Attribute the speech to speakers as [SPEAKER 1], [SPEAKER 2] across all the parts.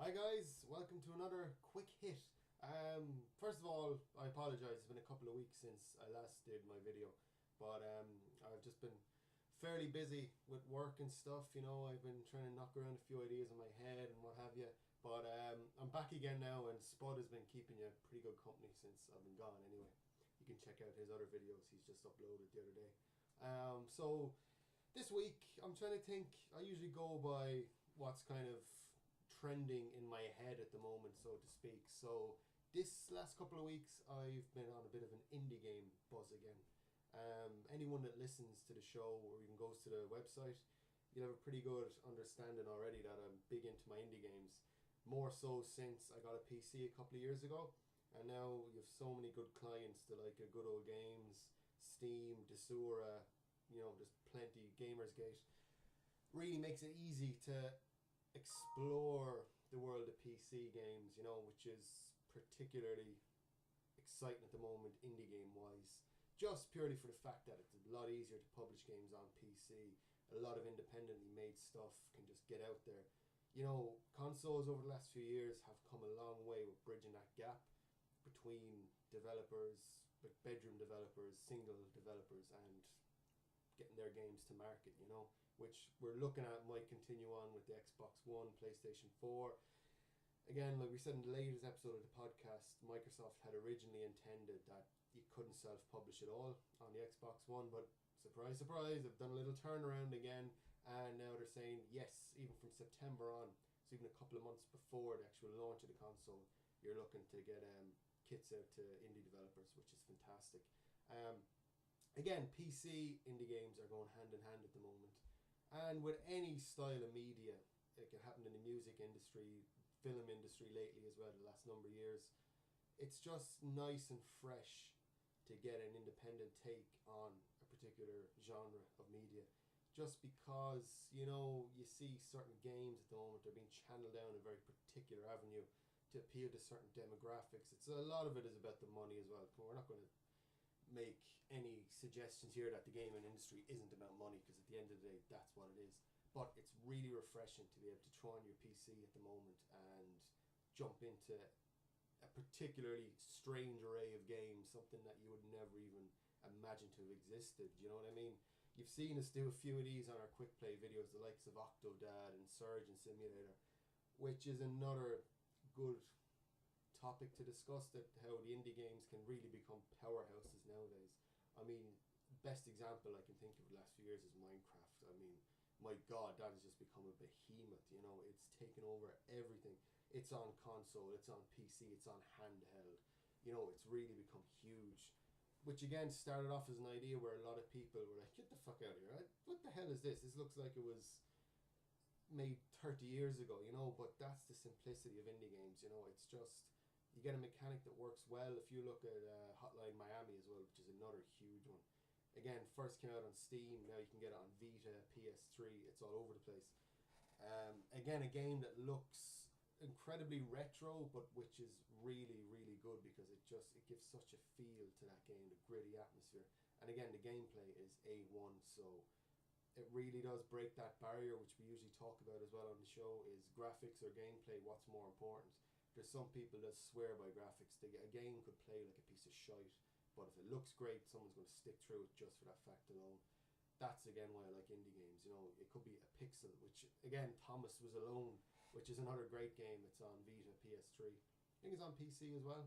[SPEAKER 1] Hi guys, welcome to another quick hit. First of all, I apologise, it's been a couple of weeks since I last did my video, but I've just been fairly busy with work and stuff, I've been trying to knock around a few ideas in my head and what have you, but I'm back again now, and Spud has been keeping you pretty good company since I've been gone anyway. You can check out his other videos he's just uploaded the other day. So this week I'm trying to think. I usually go by what's kind of trending in my head at the moment, so to speak. So this last couple of weeks I've been on a bit of an indie game buzz again. Anyone that listens to the show or even goes to the website, you'll have a pretty good understanding already that I'm big into my indie games, more so since I got a PC a couple of years ago, and now you have so many good clients to like a Good Old Games, Steam, Desura, there's plenty, Gamersgate. Really makes it easy to explore the world of PC games, which is particularly exciting at the moment, indie game wise. Just purely for the fact that it's a lot easier to publish games on PC. A lot of independently made stuff can just get out there. Consoles over the last few years have come a long way with bridging that gap between developers, like bedroom developers, single developers, and getting their games to market, which we're looking at might continue on with the Xbox One, PlayStation 4. Again, like we said in the latest episode of the podcast, Microsoft had originally intended that you couldn't self-publish at all on the Xbox One, but surprise, surprise, they've done a little turnaround again, and now they're saying yes, even from September on, so even a couple of months before the actual launch of the console, you're looking to get kits out to indie developers, which is fantastic. Again, PC indie games are going hand in hand at the moment. And with any style of media, it can happen in the music industry, film industry lately as well, the last number of years. It's just nice and fresh to get an independent take on a particular genre of media. Just because, you see certain games at the moment, they're being channeled down a very particular avenue to appeal to certain demographics. A lot of it is about the money as well. We're not going to make any suggestions here that the gaming industry isn't about money, because at the end of the day that's what it is, but it's really refreshing to be able to throw on your PC at the moment and jump into a particularly strange array of games, something that you would never even imagine to have existed. You know what I mean? You've seen us do a few of these on our quick play videos, the likes of Octodad and Surgeon Simulator, which is another good topic to discuss, that how the indie games can really become powerhouses nowadays. Best example I can think of the last few years is Minecraft. My god, that has just become a behemoth. It's taken over everything. It's on console, it's on PC, it's on handheld. It's really become huge, which again started off as an idea where a lot of people were like, get the fuck out of here, what the hell is this looks like it was made 30 years ago, but that's the simplicity of indie games. It's just, you get a mechanic that works well. If you look at Hotline Miami as well, which is another huge one. Again, first came out on Steam, now you can get it on Vita, PS3, it's all over the place. Again, a game that looks incredibly retro, but which is really, really good, because it gives such a feel to that game, the gritty atmosphere. And again, the gameplay is A1, so it really does break that barrier, which we usually talk about as well on the show, is graphics or gameplay, what's more important. There's some people that swear by graphics. A game could play like a piece of shite, but if it looks great, someone's going to stick through it just for that fact alone. That's again why I like indie games. It could be a pixel, which again, Thomas Was Alone, which is another great game. It's on Vita, PS3. I think it's on PC as well.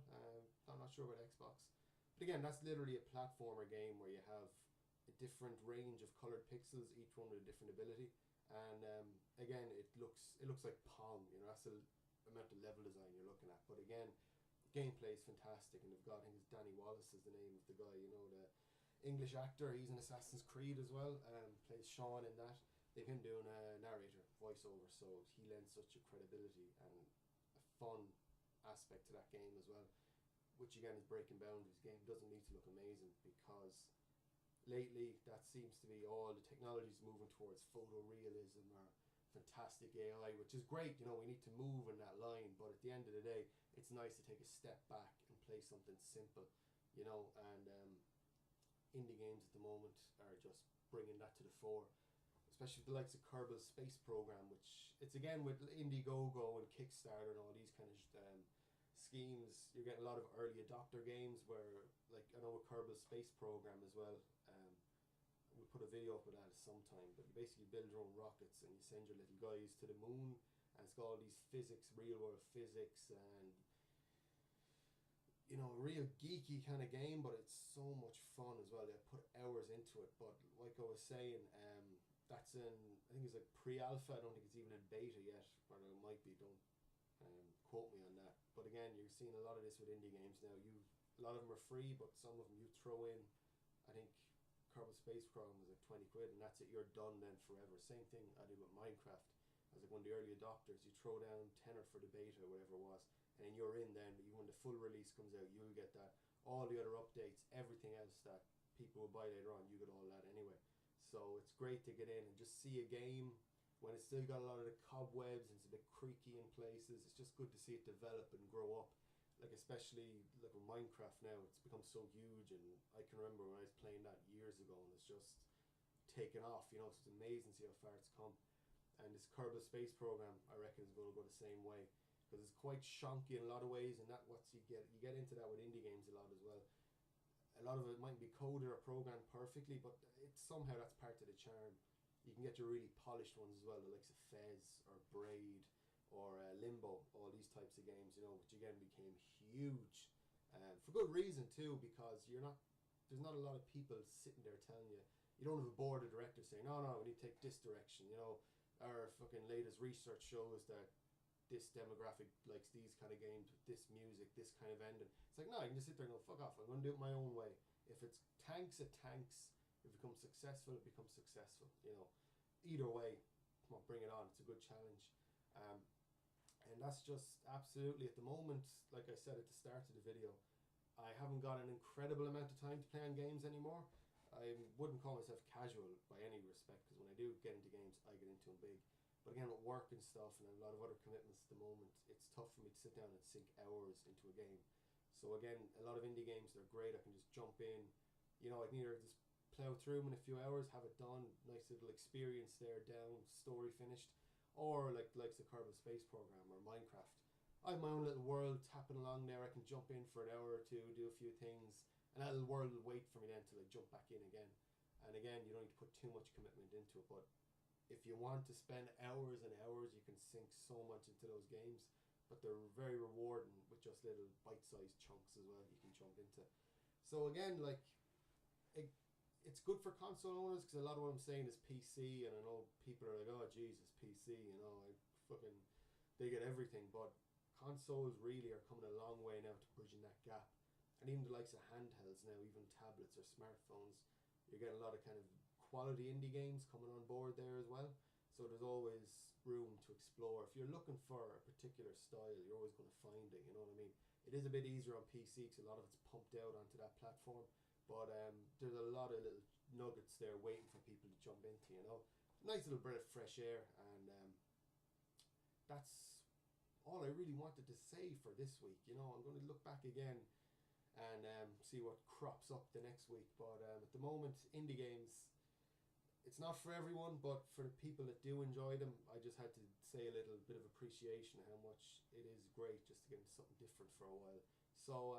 [SPEAKER 1] I'm not sure about Xbox. But again, that's literally a platformer game where you have a different range of coloured pixels, each one with a different ability. And again, it looks like Pong. That's the amount of level design you're looking at. But again, gameplay is fantastic, and they've got, I think it's Danny Wallace is the name of the guy, the English actor. He's in Assassin's Creed as well, plays Sean in that. They've him doing a narrator voiceover, so he lends such a credibility and a fun aspect to that game as well, which again is breaking boundaries. The game doesn't need to look amazing, because lately that seems to be all the technologies moving towards photorealism or fantastic AI, which is great. We need to move in that line, but at the end of the day, it's nice to take a step back and play something simple, and indie games at the moment are just bringing that to the fore. especially the likes of Kerbal Space Program, which it's again with Indiegogo and Kickstarter and all these kind of schemes. You're getting a lot of early adopter games where, like, I know with Kerbal Space Program as well. We'll put a video up of that sometime. But you basically build your own rockets and you send your little guys to the moon, and it's got all these physics, real world physics, and a real geeky kind of game, but it's so much fun as well. They put hours into it. But like I was saying, that's in, I think it's like pre-alpha. I don't think it's even in beta yet, or it might be. Don't quote me on that. But again, you're seeing a lot of this with indie games now. A lot of them are free, but some of them you throw in. I think Kerbal Space Program was like 20 quid, and that's it. You're done then forever. Same thing I did with Minecraft. I was like one of the early adopters. You throw down tenner for the beta or whatever it was, and then you're in then. But when the full release comes out, you'll get that. All the other updates, everything else that people will buy later on, you get all that anyway. So it's great to get in and just see a game when it's still got a lot of the cobwebs and it's a bit creaky in places. It's just good to see it develop and grow up. Like, especially like with Minecraft now, it's become so huge, and I can remember when I was playing that years ago, and it's just taken off, so it's amazing to see how far it's come. And this Kerbal Space Program, I reckon, is going to go the same way, because it's quite shonky in a lot of ways, and that what's you get into that with indie games a lot as well. A lot of it might be coded or programmed perfectly, but it's somehow that's part of the charm. You can get your really polished ones as well, the likes of Fez or Braid or Limbo, all these types of games, which again became huge, for good reason too, because there's not a lot of people sitting there telling you. You don't have a board of directors saying, no, we need to take this direction. Our fucking latest research shows that this demographic likes these kind of games with this music, this kind of ending. It's like, no, you can just sit there and go, fuck off, I'm going to do it my own way. If it's tanks, it tanks. If it becomes successful, it becomes successful. Either way, come on, bring it on. It's a good challenge. And that's just absolutely, at the moment, like I said at the start of the video, I haven't got an incredible amount of time to play on games anymore. I wouldn't call myself casual by any respect, because when I do get into games, I get into them big. But again, with work and stuff and a lot of other commitments at the moment, it's tough for me to sit down and sink hours into a game. So again, a lot of indie games, they're great. I can just jump in. I can either just plow through them in a few hours, have it done, nice little experience there, down, story finished. Or like the Kerbal Space Program or Minecraft. I have my own little world tapping along there. I can jump in for an hour or two, do a few things, and that little world will wait for me then till I jump back in again. And again, you don't need to put too much commitment into it, but if you want to spend hours and hours, you can sink so much into those games. But they're very rewarding with just little bite-sized chunks as well you can jump into. So again, like, it's good for console owners, because a lot of what I'm saying is PC, and I know people are like, oh Jesus, PC, they get everything, but consoles really are coming a long way now to bridging that gap. And even the likes of handhelds now, even tablets or smartphones, you're getting a lot of kind of quality indie games coming on board there as well. So there's always room to explore. If you're looking for a particular style, you're always going to find it, you know what I mean? It is a bit easier on PC because a lot of it's pumped out onto that platform. But there's a lot of little nuggets there waiting for people to jump into, Nice little breath of fresh air, and that's all I really wanted to say for this week. I'm going to look back again and see what crops up the next week. But at the moment, indie games, it's not for everyone, but for the people that do enjoy them, I just had to say a little bit of appreciation how much it is great just to get into something different for a while. So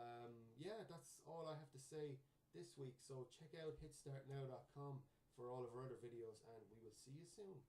[SPEAKER 1] yeah, that's all I have to say this week. So check out hitstartnow.com for all of our other videos, and we will see you soon.